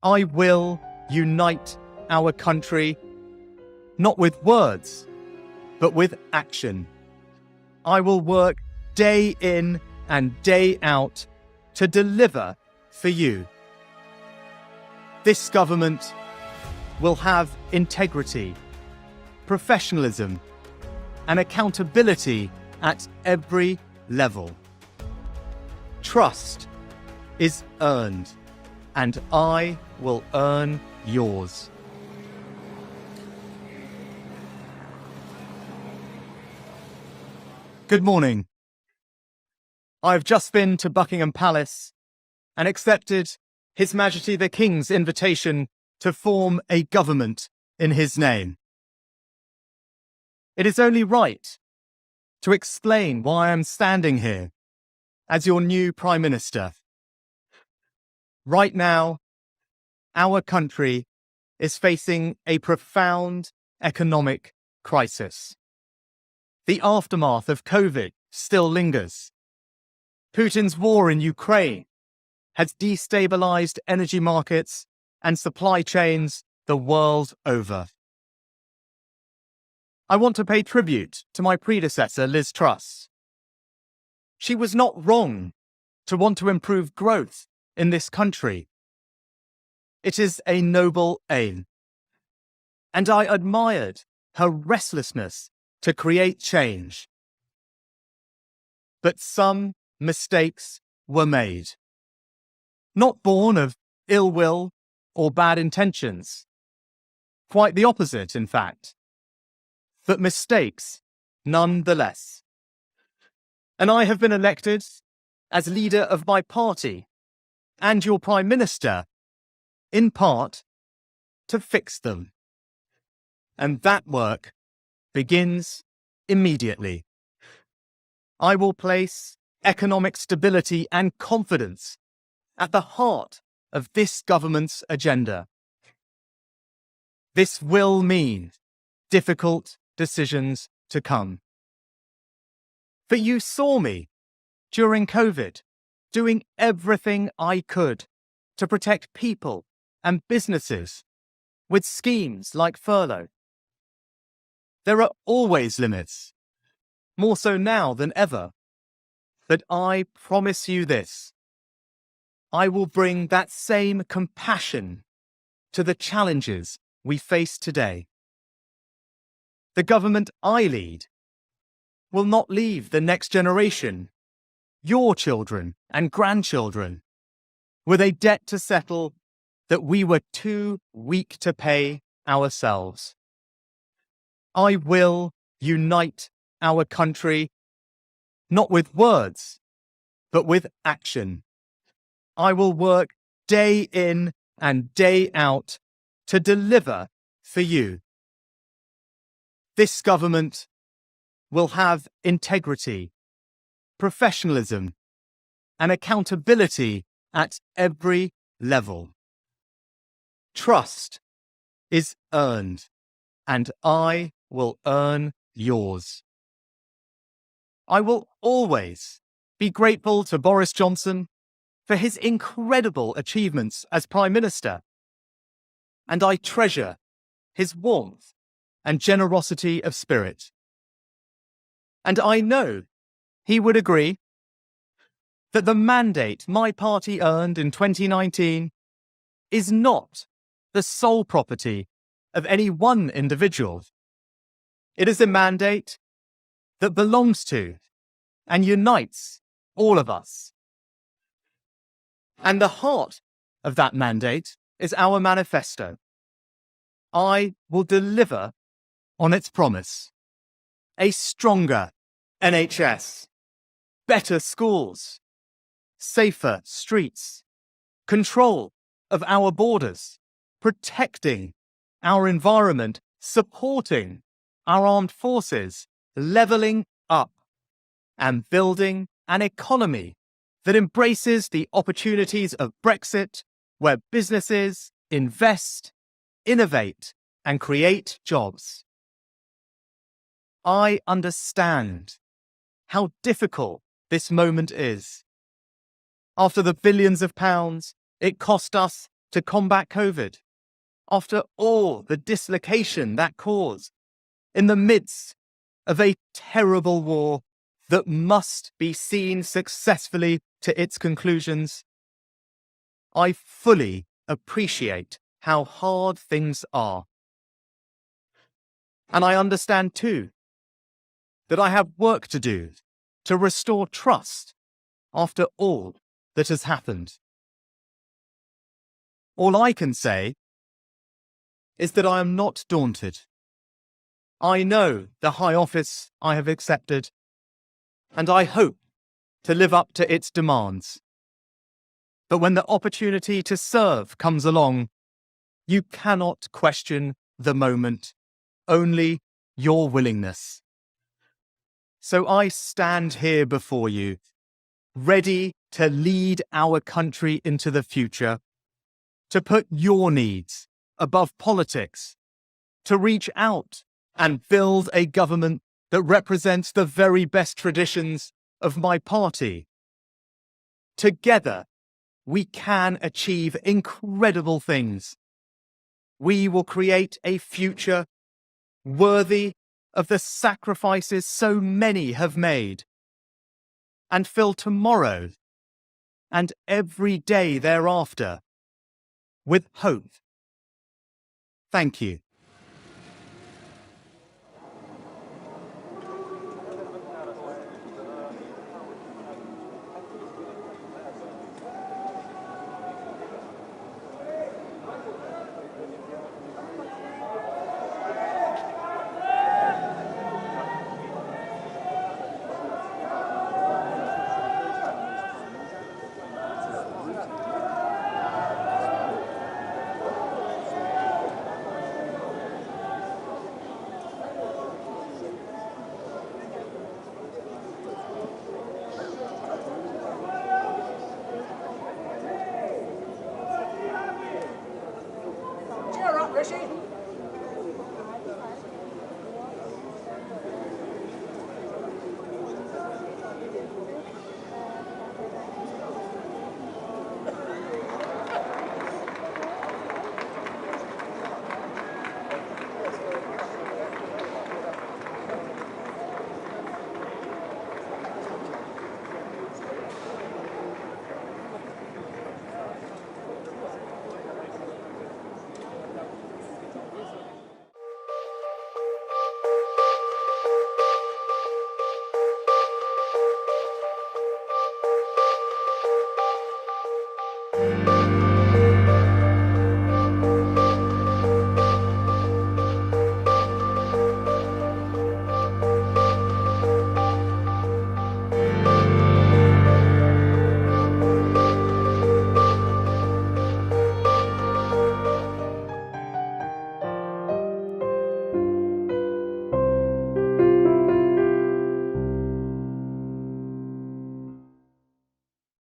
I will unite our country, not with words, but with action. I will work day in and day out to deliver for you. This government will have integrity, professionalism, and accountability at every level. Trust is earned, and I will earn yours. Good morning. I've just been to Buckingham Palace and accepted His Majesty the King's invitation to form a government in his name. It is only right to explain why I'm standing here as your new Prime Minister. Right now, our country is facing a profound economic crisis. The aftermath of COVID still lingers. Putin's war in Ukraine has destabilized energy markets and supply chains the world over. I want to pay tribute to my predecessor, Liz Truss. She was not wrong to want to improve growth in this country. It is a noble aim, and I admired her restlessness to create change. But some mistakes were made, not born of ill will or bad intentions. Quite the opposite, in fact. But mistakes nonetheless. And I have been elected as leader of my party and your Prime Minister, in part, to fix them. And that work begins immediately. I will place economic stability and confidence at the heart of this government's agenda. This will mean difficult decisions to come. But you saw me during COVID doing everything I could to protect people and businesses with schemes like furlough. There are always limits, more so now than ever. But I promise you this: I will bring that same compassion to the challenges we face today. The government I lead will not leave the next generation, your children and grandchildren, with a debt to settle that we were too weak to pay ourselves. I will unite our country, not with words, but with action. I will work day in and day out to deliver for you. This government will have integrity, professionalism, and accountability at every level. Trust is earned, and I will earn yours. I will always be grateful to Boris Johnson for his incredible achievements as Prime Minister, and I treasure his warmth and generosity of spirit. And I know he would agree that the mandate my party earned in 2019 is not the sole property of any one individual. It is a mandate that belongs to and unites all of us. And the heart of that mandate is our manifesto. I will deliver on its promise: a stronger NHS, better schools, safer streets, control of our borders, protecting our environment, supporting our armed forces, levelling up, and building an economy that embraces the opportunities of Brexit, where businesses invest, innovate, and create jobs. I understand how difficult this moment is. After the billions of pounds it cost us to combat COVID, after all the dislocation that caused, in the midst of a terrible war that must be seen successfully to its conclusions, I fully appreciate how hard things are. And I understand too that I have work to do to restore trust after all that has happened. All I can say is that I am not daunted. I know the high office I have accepted, and I hope to live up to its demands. But when the opportunity to serve comes along, you cannot question the moment, only your willingness. So I stand here before you, ready to lead our country into the future, to put your needs above politics, to reach out and build a government that represents the very best traditions of my party. Together, we can achieve incredible things. We will create a future worthy of the sacrifices so many have made, and fill tomorrow and every day thereafter with hope. Thank you. Cheer up, Rishi.